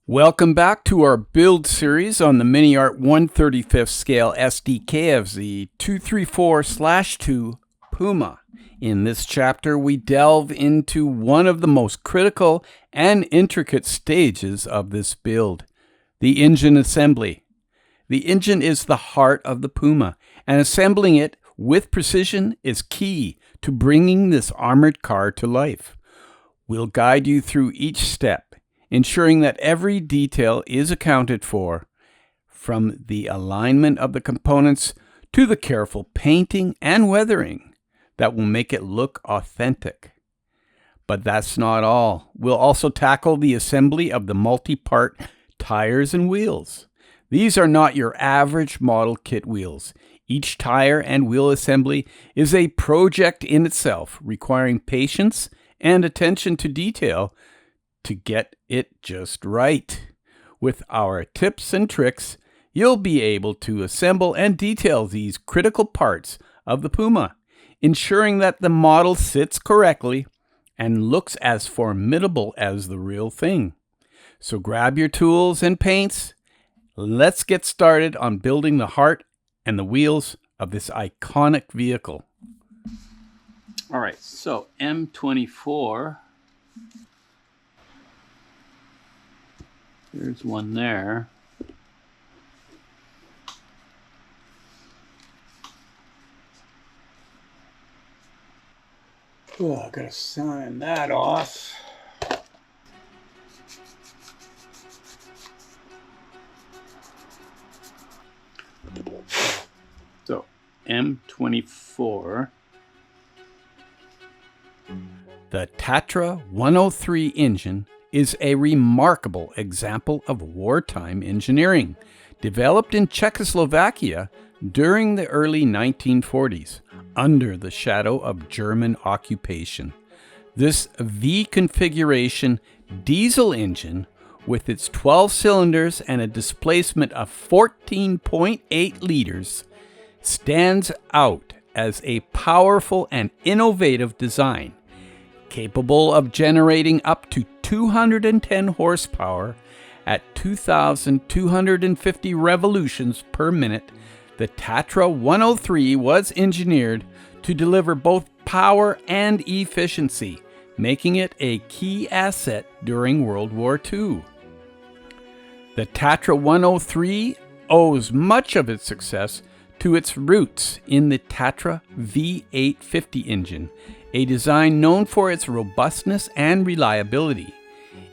Welcome back to our build series on the MiniArt 1/35th scale SDKFZ 234/2 Puma. In this chapter, we delve into one of the most critical and intricate stages of this build, the engine assembly. The engine is the heart of the Puma, and assembling it with precision is key to bringing this armored car to life. We'll guide you through each step, ensuring that every detail is accounted for, from the alignment of the components to the careful painting and weathering that will make it look authentic. But that's not all. We'll also tackle the assembly of the multi-part tires and wheels. These are not your average model kit wheels. Each tire and wheel assembly is a project in itself, requiring patience and attention to detail to get it just right. With our tips and tricks, you'll be able to assemble and detail these critical parts of the Puma, ensuring that the model sits correctly and looks as formidable as the real thing. So grab your tools and paints. Let's get started on building the heart and the wheels of this iconic vehicle. All right, so M24. There's one there. Oh, I gotta sign that off. So, M24. The Tatra 103 engine is a remarkable example of wartime engineering, developed in Czechoslovakia during the early 1940s, under the shadow of German occupation. This V-configuration diesel engine, with its 12 cylinders and a displacement of 14.8 liters, stands out as a powerful and innovative design, capable of generating up to 210 horsepower at 2,250 revolutions per minute. The Tatra 103 was engineered to deliver both power and efficiency, making it a key asset during World War II. The Tatra 103 owes much of its success to its roots in the Tatra V850 engine, a design known for its robustness and reliability.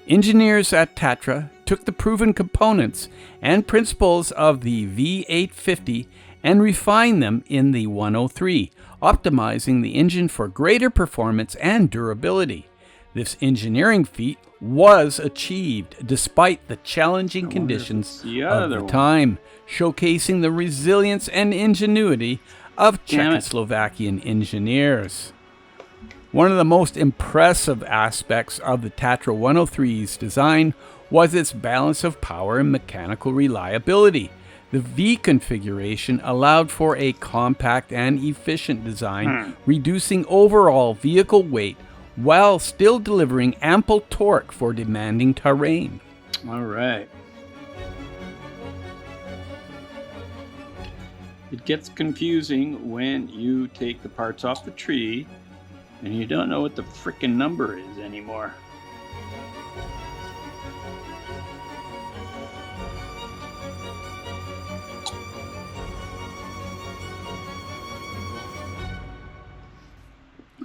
Engineers at Tatra took the proven components and principles of the V850 and refined them in the 103, optimizing the engine for greater performance and durability. This engineering feat was achieved despite the challenging conditions of the time, showcasing the resilience and ingenuity of Czechoslovakian engineers. One of the most impressive aspects of the Tatra 103's design was its balance of power and mechanical reliability. The V configuration allowed for a compact and efficient design, reducing overall vehicle weight while still delivering ample torque for demanding terrain. All right. It gets confusing when you take the parts off the tree and you don't know what the frickin' number is anymore.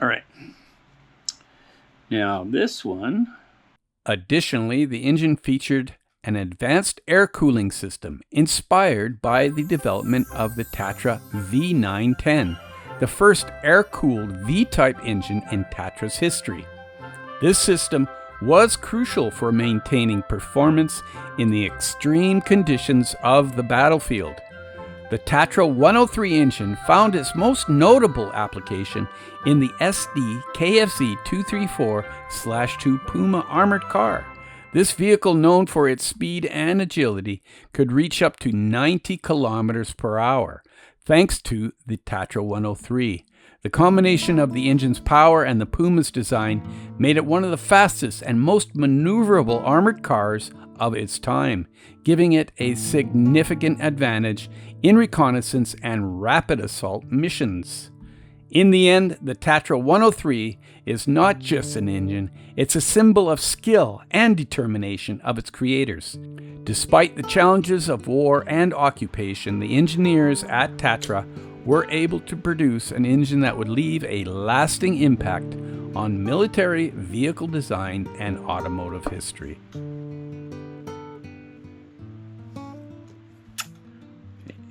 All right. Now this one. Additionally, the engine featured an advanced air cooling system inspired by the development of the Tatra V910, the first air-cooled V-type engine in Tatra's history. This system was crucial for maintaining performance in the extreme conditions of the battlefield. The Tatra 103 engine found its most notable application in the SDKFZ 234/2 Puma armored car. This vehicle, known for its speed and agility, could reach up to 90 kilometers per hour. thanks to the Tatra 103. The combination of the engine's power and the Puma's design made it one of the fastest and most maneuverable armored cars of its time, giving it a significant advantage in reconnaissance and rapid assault missions. In the end, the Tatra 103 is not just an engine, it's a symbol of skill and determination of its creators. Despite the challenges of war and occupation, the engineers at Tatra were able to produce an engine that would leave a lasting impact on military vehicle design and automotive history.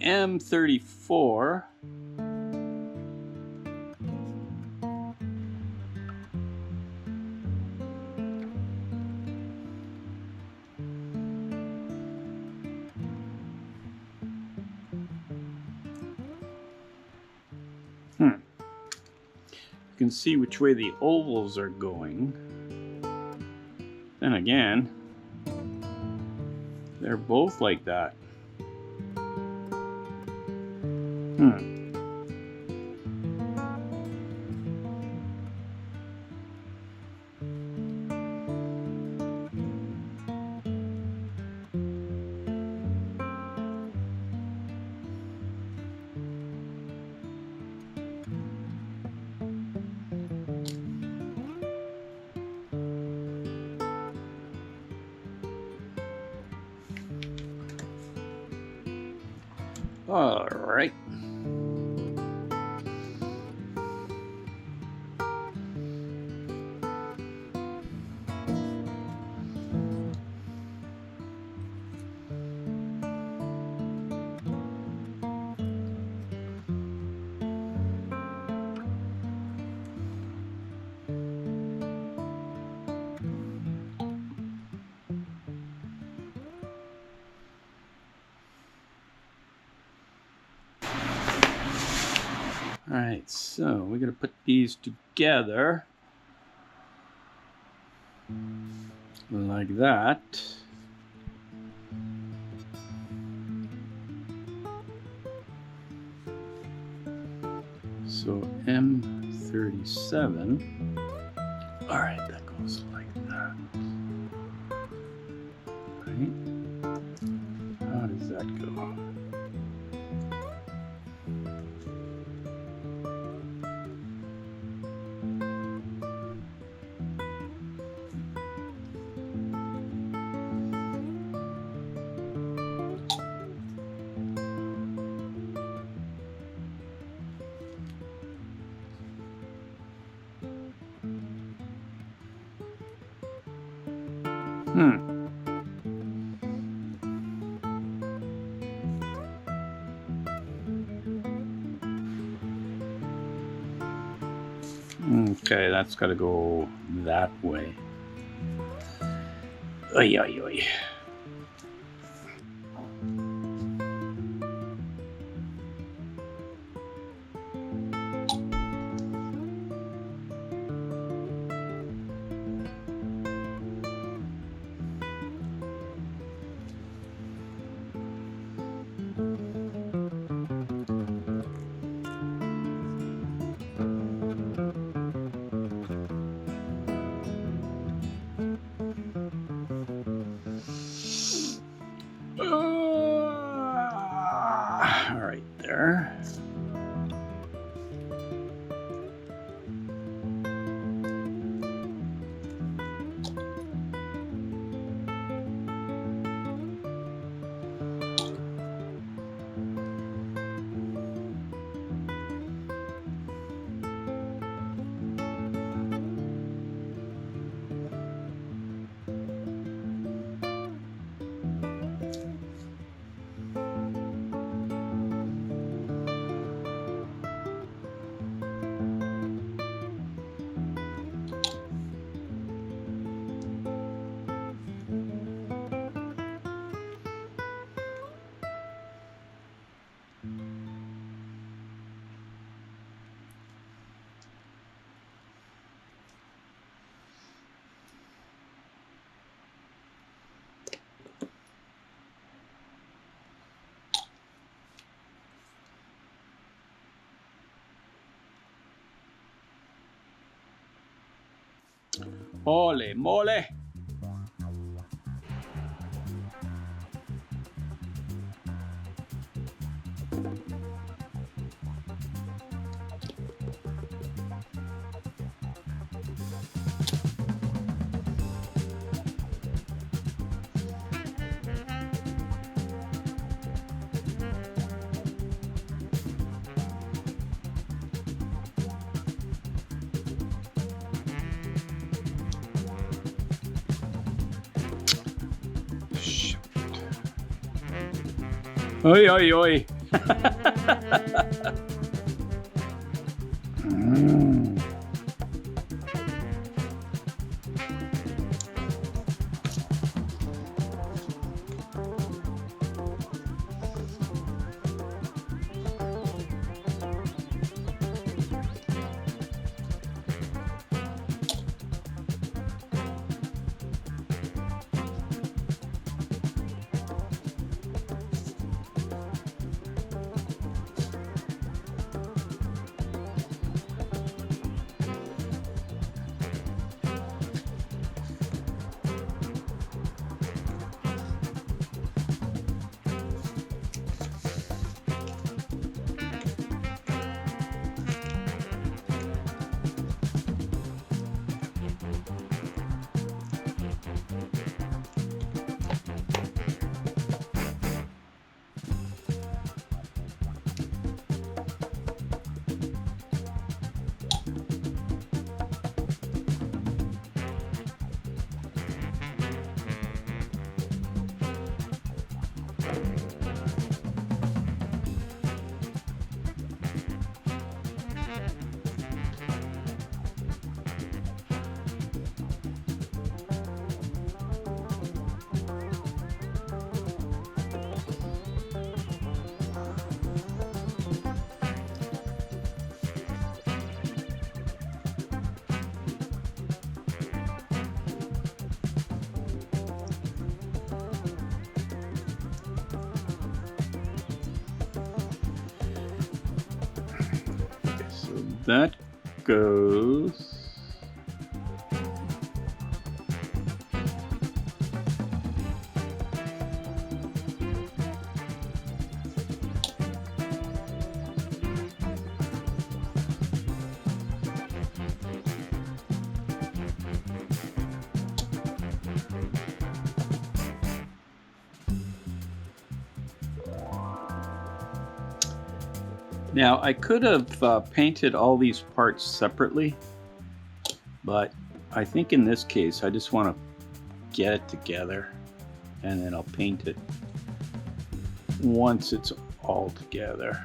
M34. You can see which way the ovals are going. Then again, they're both like that. All right. All right, so we're going to put these together like that. So M37. All right, that goes like that. Right? How does that go? Okay, that's got to go that way. Oy, oy, oy. Ole mole. Oi, oi, oi. That goes. Now, I could have painted all these parts separately, but I think in this case I just want to get it together and then I'll paint it once it's all together.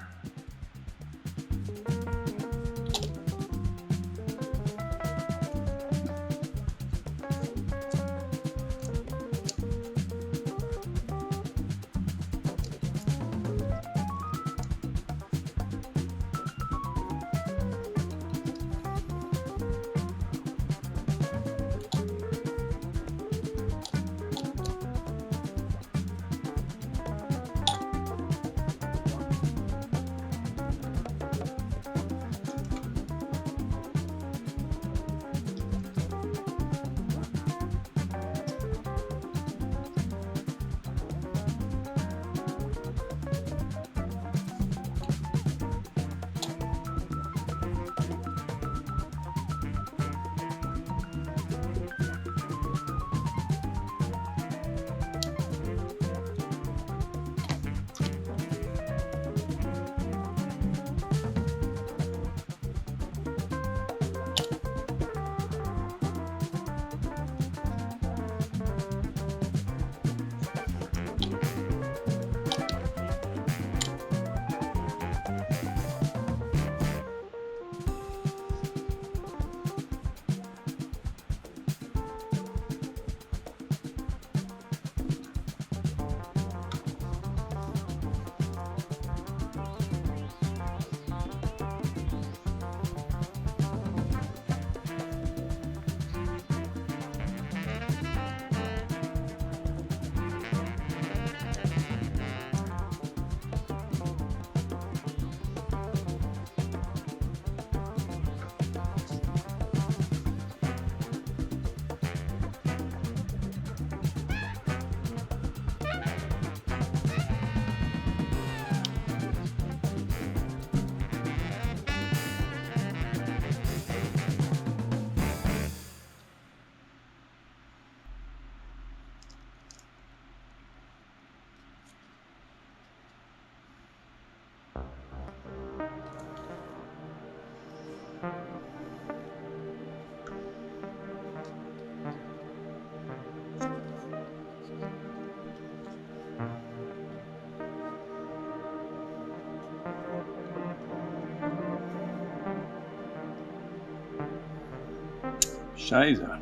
Shiza.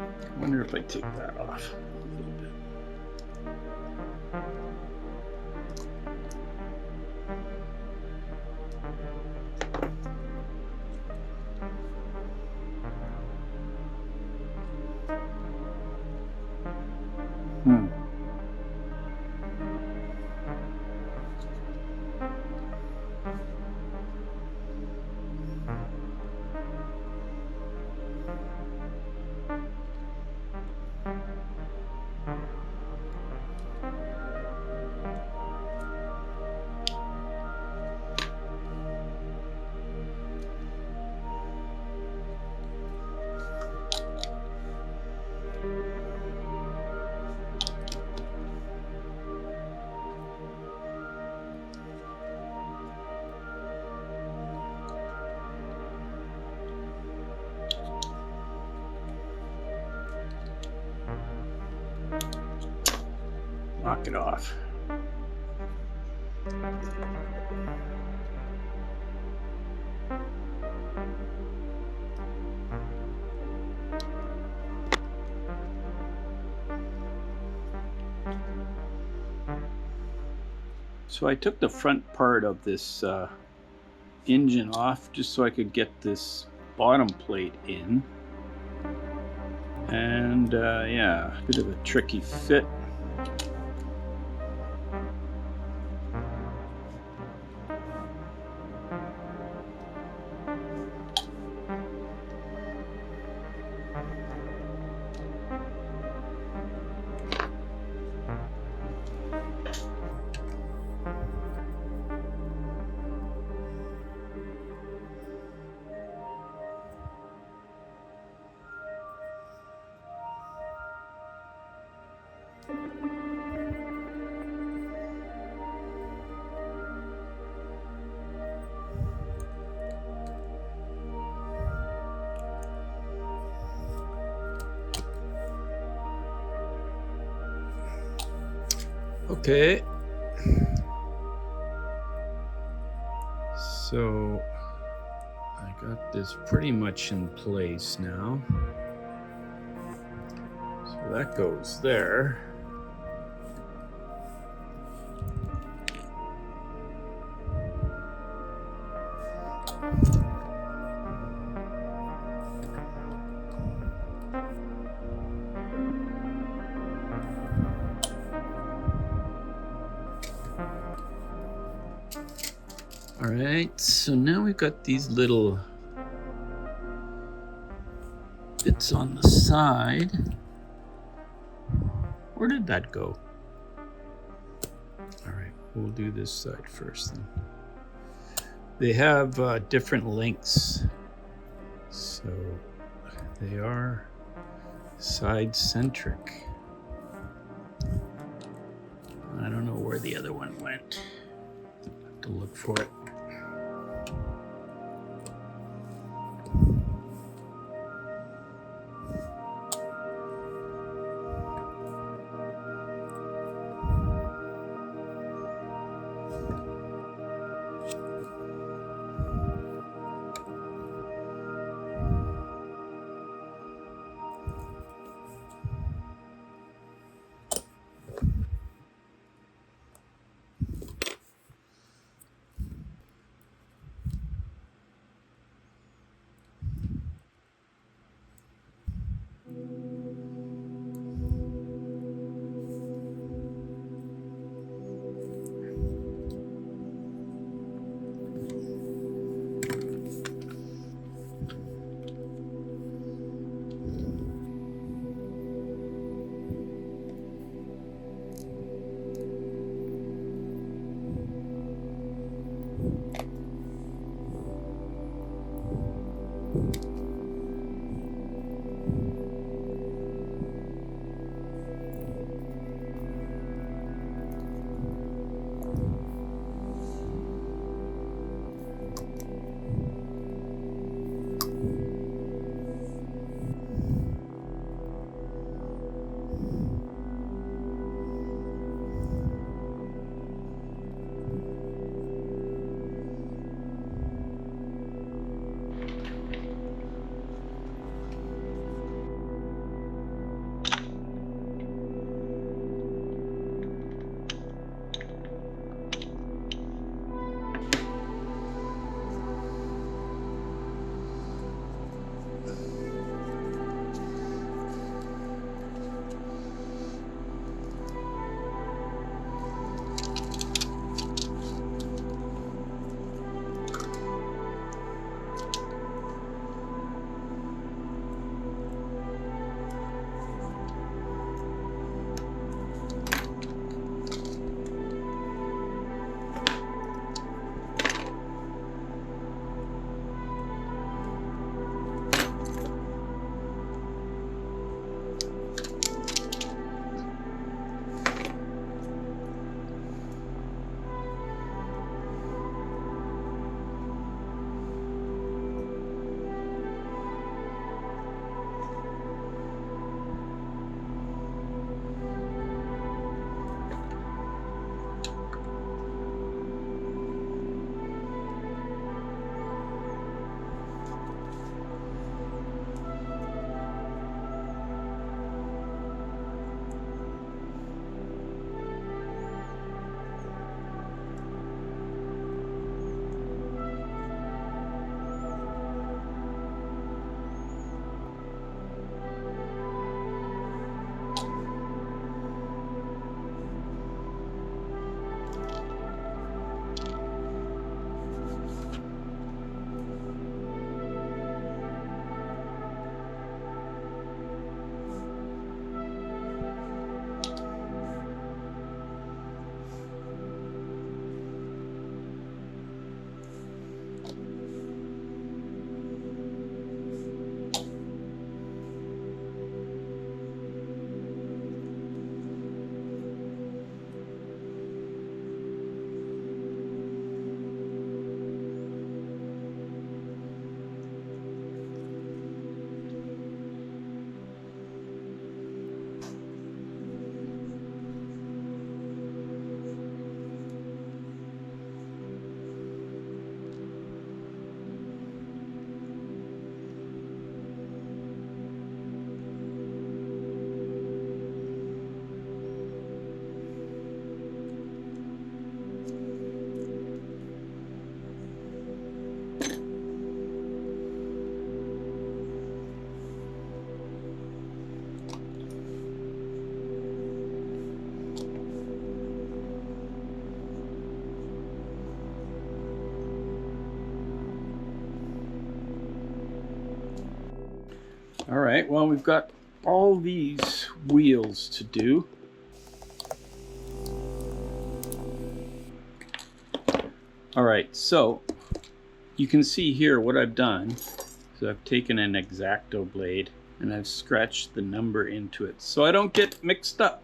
I wonder if I take that off a little bit. Knock it off. So I took the front part of this engine off just so I could get this bottom plate in. And yeah, a bit of a tricky fit. Okay, so I got this pretty much in place now. So that goes there. All right, so now we've got these little bits on the side. Where did that go? All right, we'll do this side first then. They have different lengths, so they are side-centric. I don't know where the other one went. Have to look for it. All right, well, we've got all these wheels to do. All right, so you can see here what I've done is I've taken an X-Acto blade and I've scratched the number into it so I don't get mixed up.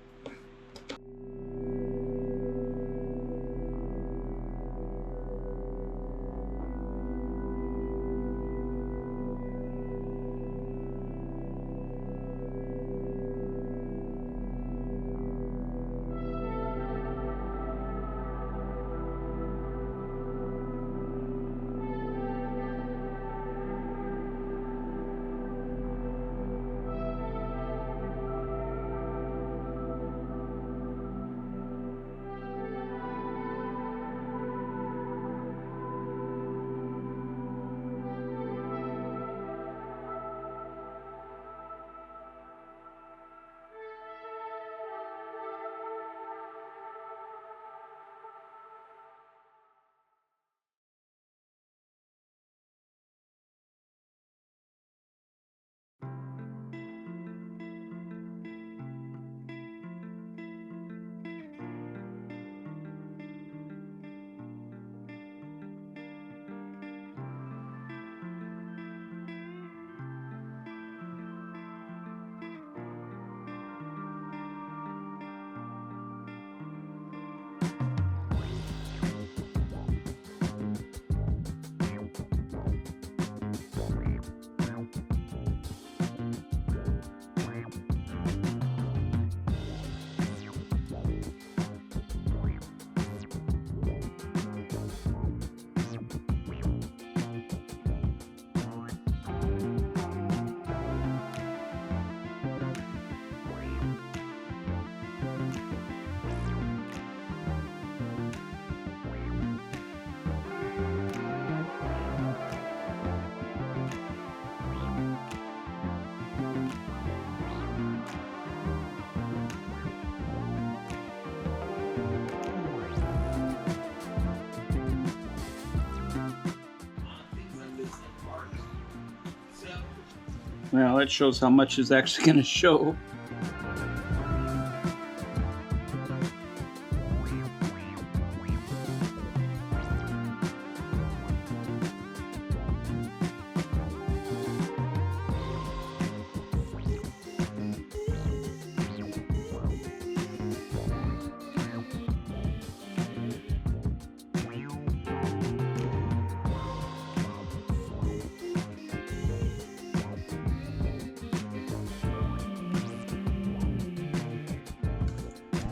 Well, that shows how much is actually going to show.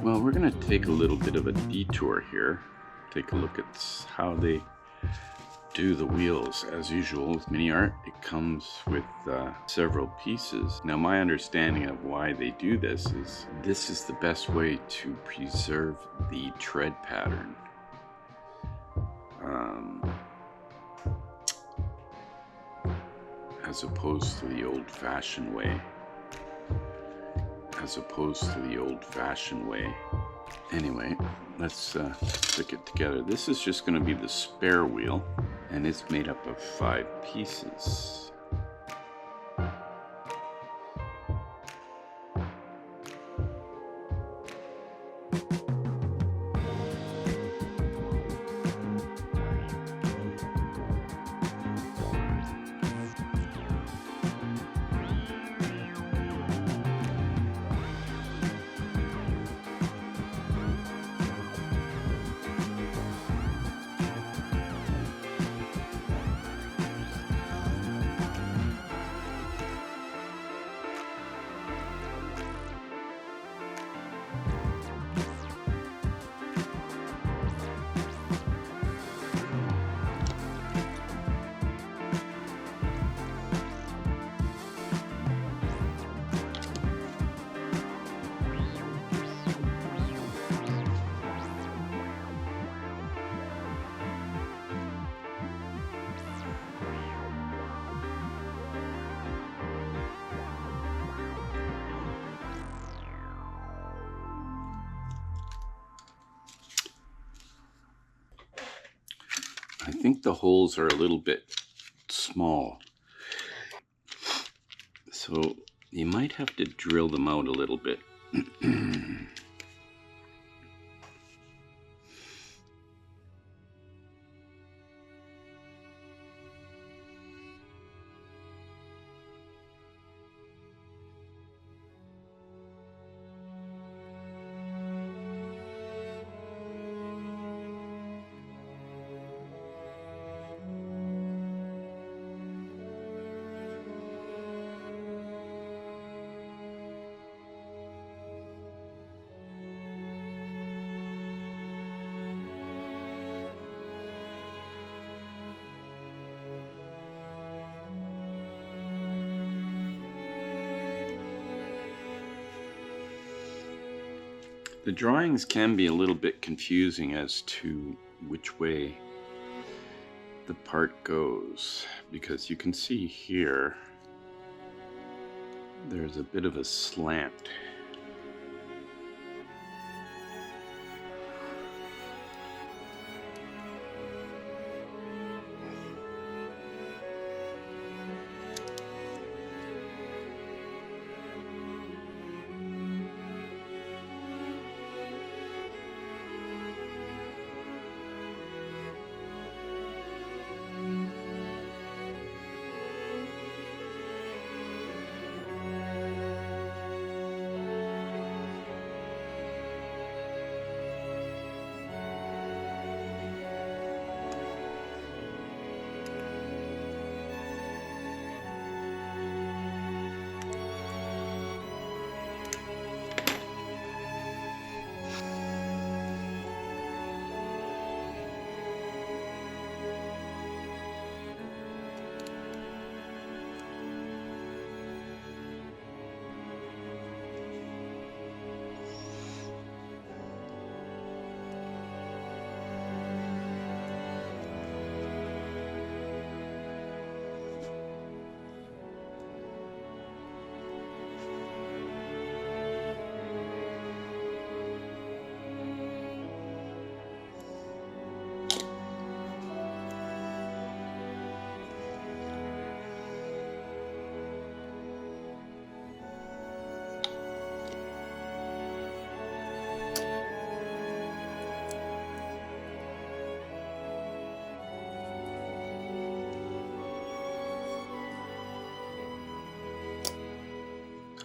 Well, we're going to take a little bit of a detour here. Take a look at how they do the wheels. As usual with MiniArt, it comes with several pieces. Now, my understanding of why they do this is the best way to preserve the tread pattern. As opposed to the old-fashioned way. Anyway, let's stick it together. This is just going to be the spare wheel, and it's made up of 5 pieces. I think the holes are a little bit small. So you might have to drill them out a little bit. The drawings can be a little bit confusing as to which way the part goes, because you can see here there's a bit of a slant.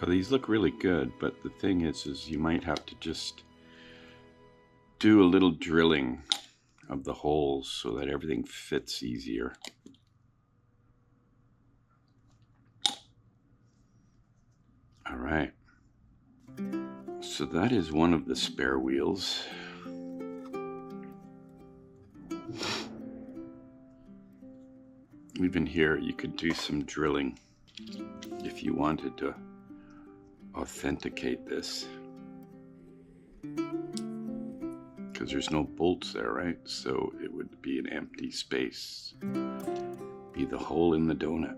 So these look really good, but the thing is you might have to just do a little drilling of the holes so that everything fits easier. All right. So that is one of the spare wheels. Even here, you could do some drilling if you wanted to authenticate this, because there's no bolts there, right? So it would be an empty space, be the hole in the donut.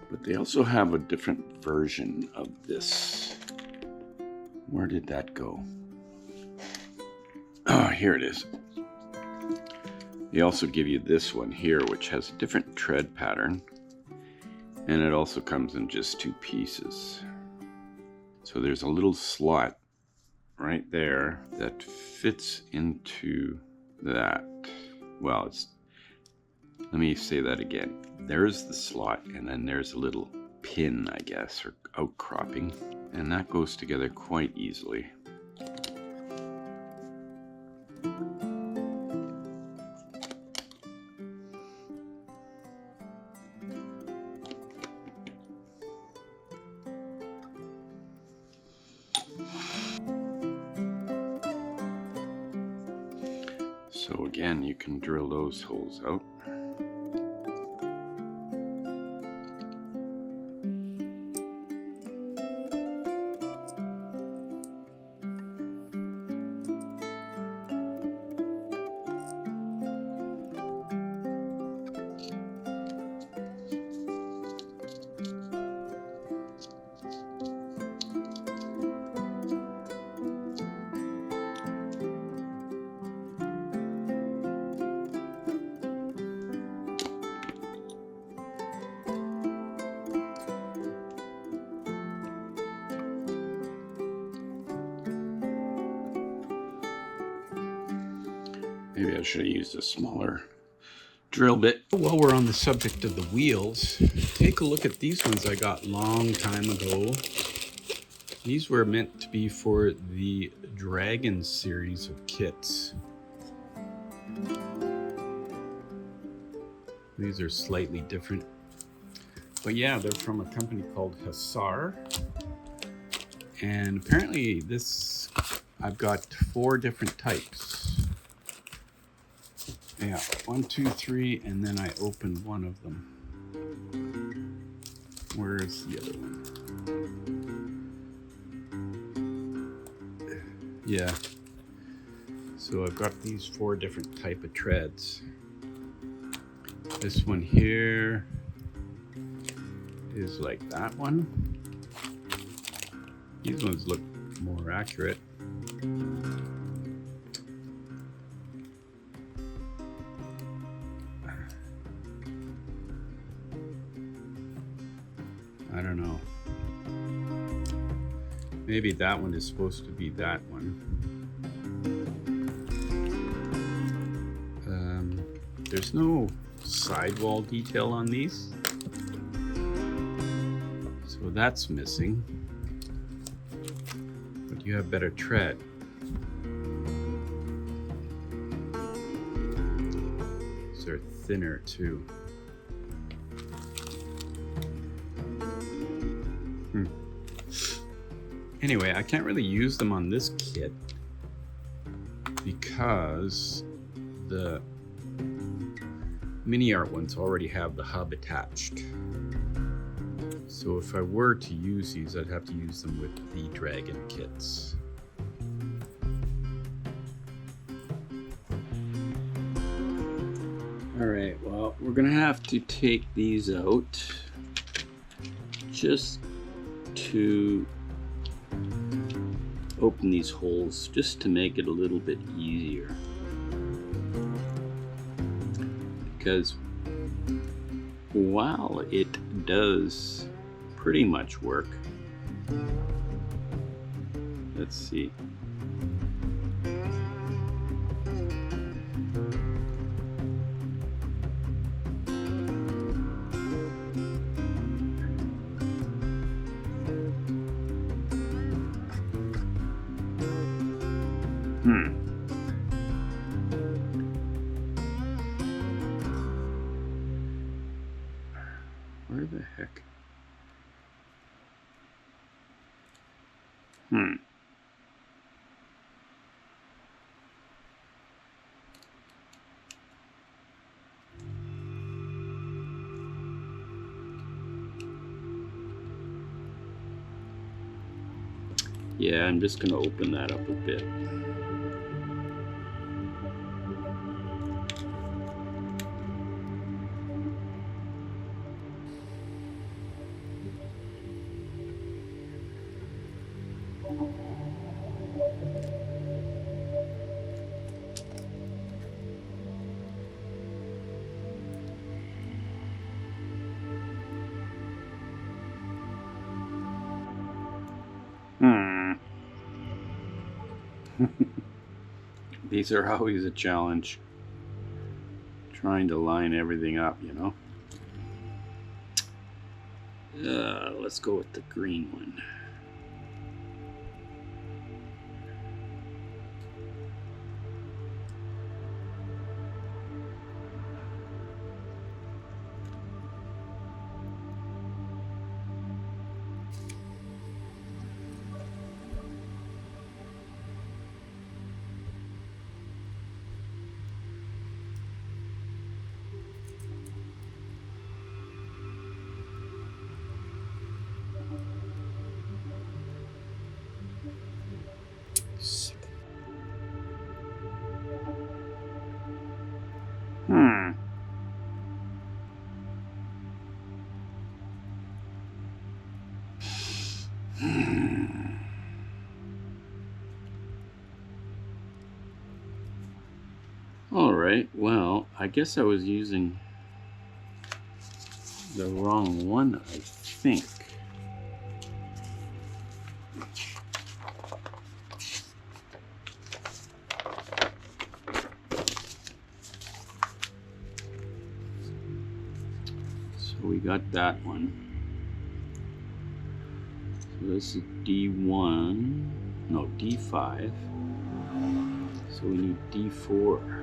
But they also have a different version of this. Where did that go? Oh, here it is. They also give you this one here, which has a different tread pattern. And it also comes in just 2 pieces. So there's a little slot right there that fits into that. Well, let me say that again. There's the slot, and then there's a little pin, I guess, or outcropping, and that goes together quite easily. So again, you can drill those holes out. Maybe I should have used a smaller drill bit. While we're on the subject of the wheels, take a look at these ones I got a long time ago. These were meant to be for the Dragon series of kits. These are slightly different. But yeah, they're from a company called Hussar. And apparently this, I've got 4 different types. Yeah, 1, 2, 3, and then I opened one of them. Where's the other one? Yeah. So I've got these 4 different type of treads. This one here is like that one. These ones look more accurate. I don't know. Maybe that one is supposed to be that one. There's no sidewall detail on these, so that's missing. But you have better tread. These are thinner too. Anyway, I can't really use them on this kit because the MiniArt ones already have the hub attached. So if I were to use these, I'd have to use them with the Dragon kits. Alright, well, we're gonna have to take these out just to open these holes, just to make it a little bit easier. Because while it does pretty much work, let's see. Where the heck? Yeah, I'm just going to open that up a bit. These are always a challenge, trying to line everything up, you know. Let's go with the green one. Alright, well, I guess I was using the wrong one, I think. we got that one. So this is D1, no, D5. So we need D4.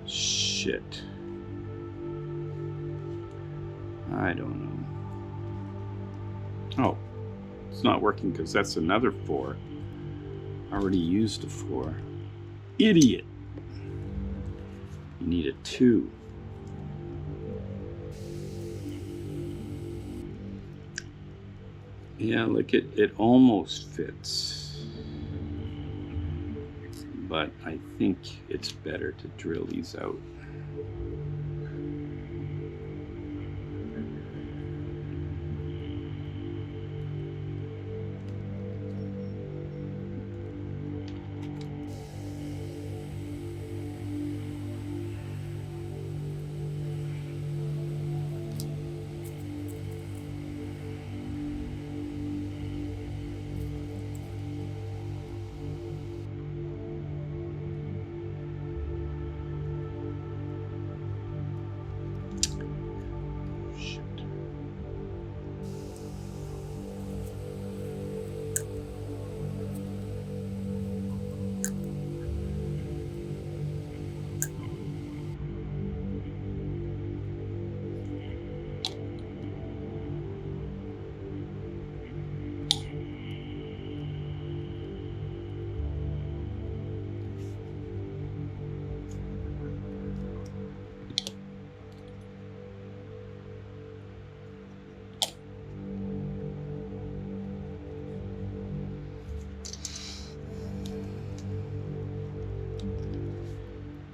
Shit. I don't know. Oh, it's not working because that's another 4. I already used a 4. Idiot. You need a 2. Yeah, look, it almost fits. But I think it's better to drill these out.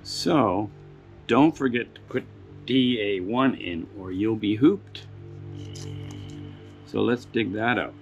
So, don't forget to put DA1 in or you'll be hooped. So let's dig that out.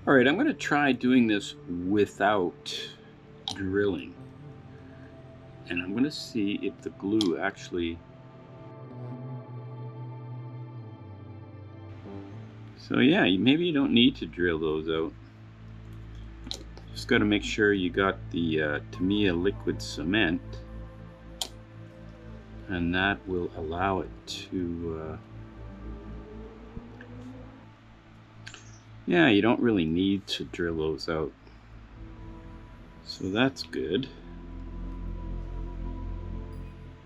All right, I'm going to try doing this without drilling. And I'm going to see if the glue actually... So yeah, maybe you don't need to drill those out. Just got to make sure you got the Tamiya liquid cement. And that will allow it to... Yeah, you don't really need to drill those out. So that's good.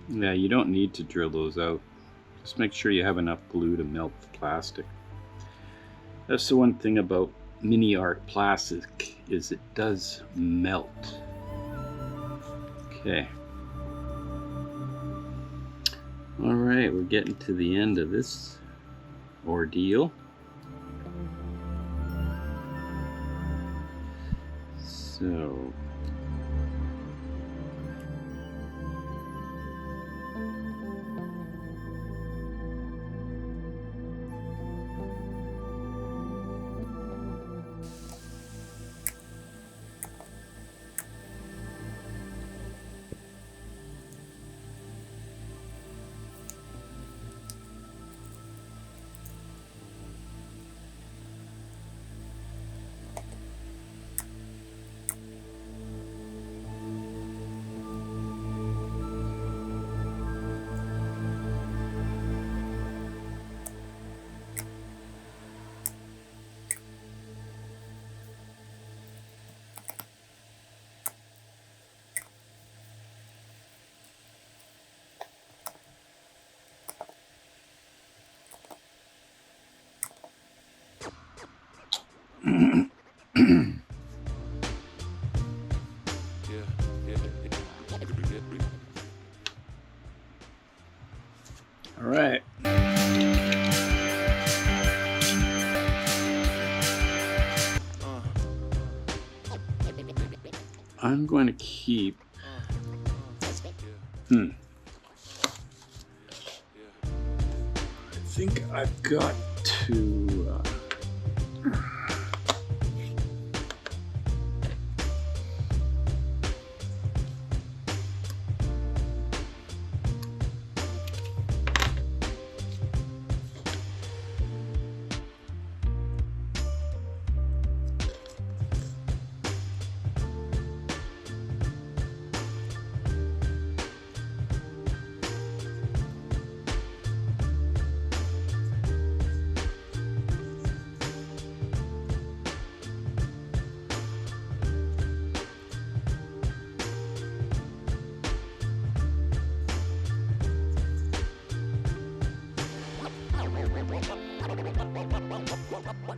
Yeah, you don't need to drill those out. Just make sure you have enough glue to melt the plastic. That's the one thing about MiniArt plastic, is it does melt. Okay. All right, we're getting to the end of this ordeal. So all right. I'm going to keep... I think I've got to...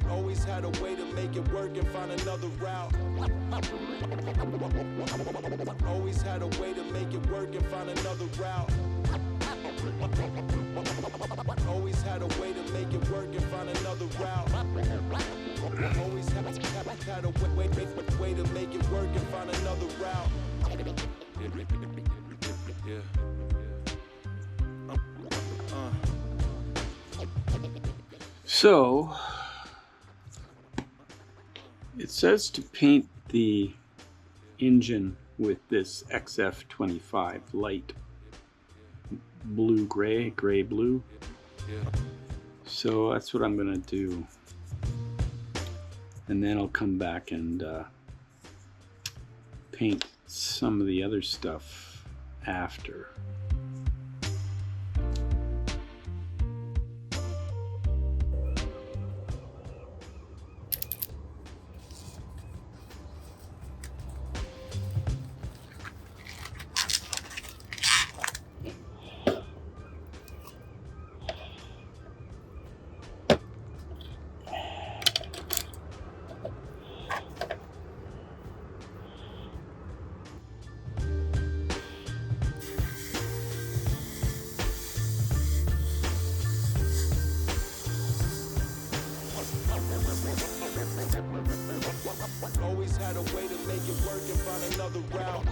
Always had a way to make it work and find another route. Always had a way to make it work and find another route. Always had a way to make it work and find another route. Always had a way to make it work and find another route. So, it says to paint the engine with this XF25 light blue-gray, gray-blue. So that's what I'm going to do. And then I'll come back and paint some of the other stuff after. Always had a way to make it work and find another route.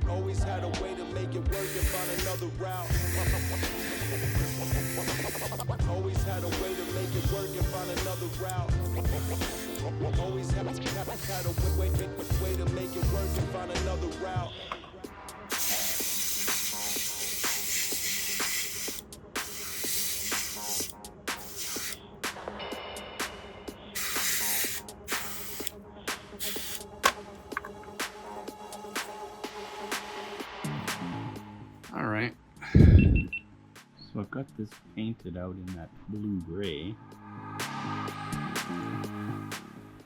Always had a way to make it work and find another route. Always had a way to make it work and find another route. Always had a way to make it work and find another route. All right. So I've got this painted out in that blue-gray.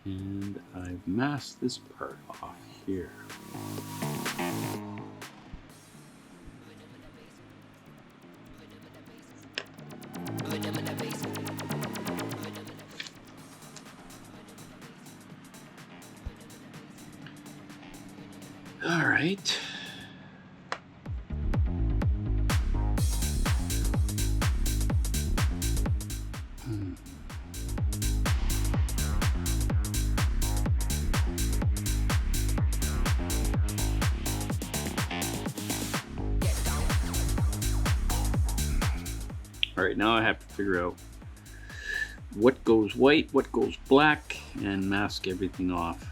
And I've masked this part off here. All right. All right, now I have to figure out what goes white, what goes black, and mask everything off.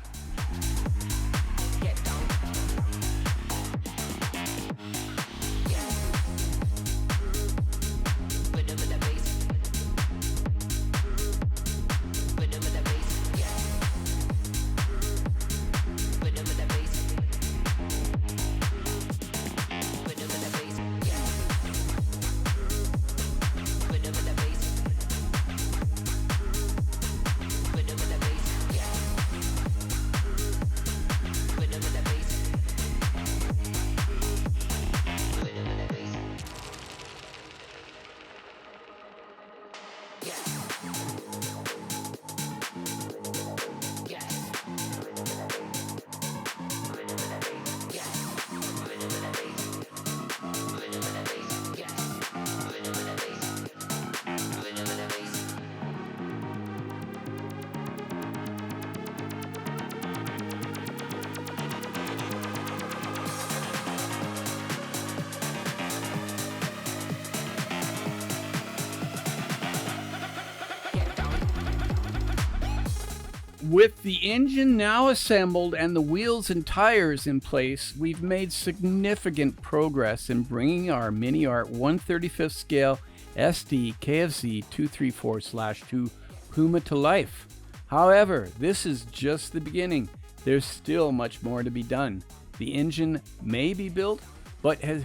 With the engine now assembled and the wheels and tires in place, we've made significant progress in bringing our MiniArt 1/35th scale SD KFZ 234/2 Puma to life. However, this is just the beginning. There's still much more to be done. The engine may be built, but it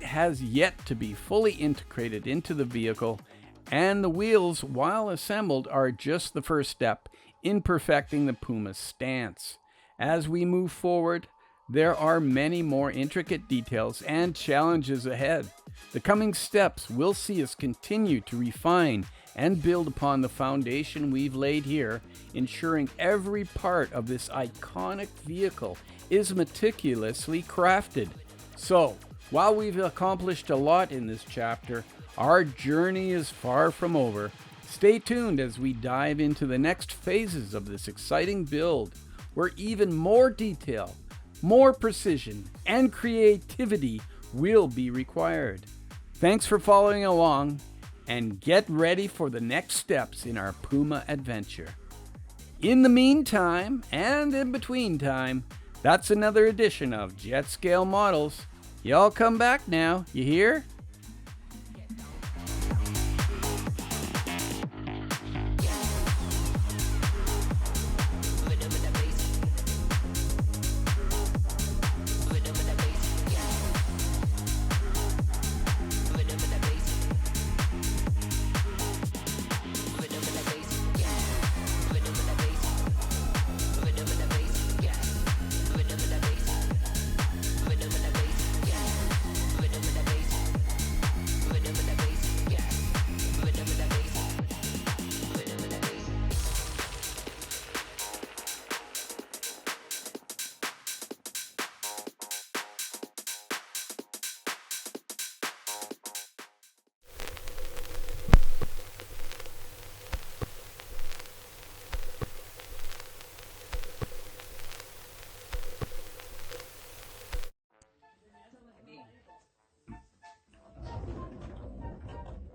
has yet to be fully integrated into the vehicle, and the wheels, while assembled, are just the first step in perfecting the Puma's stance. As we move forward, there are many more intricate details and challenges ahead. The coming steps will see us continue to refine and build upon the foundation we've laid here, ensuring every part of this iconic vehicle is meticulously crafted. So, while we've accomplished a lot in this chapter, our journey is far from over. Stay tuned as we dive into the next phases of this exciting build, where even more detail, more precision, and creativity will be required. Thanks for following along, and get ready for the next steps in our Puma adventure. In the meantime, and in between time, that's another edition of Jet Scale Models. Y'all come back now, you hear?